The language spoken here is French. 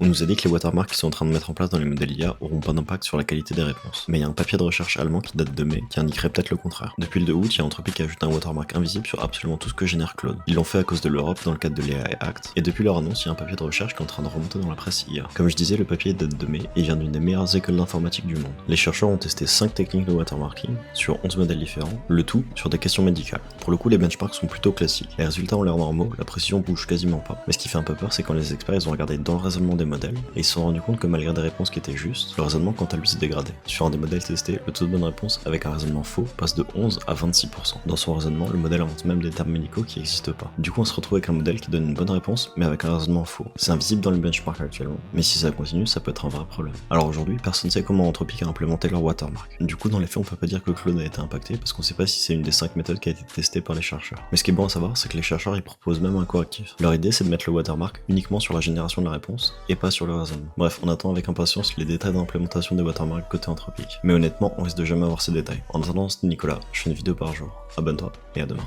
On nous a dit que les watermarks qu'ils sont en train de mettre en place dans les modèles IA auront pas d'impact sur la qualité des réponses. Mais il y a un papier de recherche allemand qui date de mai qui indiquerait peut-être le contraire. Depuis le 2 août, il y a Anthropic qui a ajouté un watermark invisible sur absolument tout ce que génère Claude. Ils l'ont fait à cause de l'Europe dans le cadre de l'AI Act, et depuis leur annonce, il y a un papier de recherche qui est en train de remonter dans la presse IA. Comme je disais, le papier date de mai et vient d'une des meilleures écoles d'informatique du monde. Les chercheurs ont testé 5 techniques de watermarking sur 11 modèles différents, le tout sur des questions médicales. Pour le coup, les benchmarks sont plutôt classiques. Les résultats ont l'air normaux, la précision bouge quasiment pas. Mais ce qui fait un peu peur, c'est quand les experts ils ont regardé dans le raisonnement des modèles et ils se sont rendus compte que malgré des réponses qui étaient justes, le raisonnement quant à lui s'est dégradé. Sur un des modèles testés, le taux de bonne réponse avec un raisonnement faux passe de 11 à 26%. Dans son raisonnement, le modèle invente même des termes médicaux qui n'existent pas. Du coup, on se retrouve avec un modèle qui donne une bonne réponse, mais avec un raisonnement faux. C'est invisible dans le benchmark actuellement, mais si ça continue, ça peut être un vrai problème. Alors aujourd'hui, personne ne sait comment Anthropic a implémenté leur watermark. Du coup, dans les faits, on peut pas dire que Claude a été impacté parce qu'on sait pas si c'est une des 5 méthodes qui a été testée par les chercheurs. Mais ce qui est bon à savoir, c'est que les chercheurs ils proposent même un correctif. Leur idée, c'est de mettre le watermark uniquement sur la génération de la réponse et pas sur le raisonnement. Bref, on attend avec impatience les détails d'implémentation des watermarks côté Anthropic. Mais honnêtement, on risque de jamais avoir ces détails. En attendant, c'était Nicolas, je fais une vidéo par jour. Abonne-toi et à demain.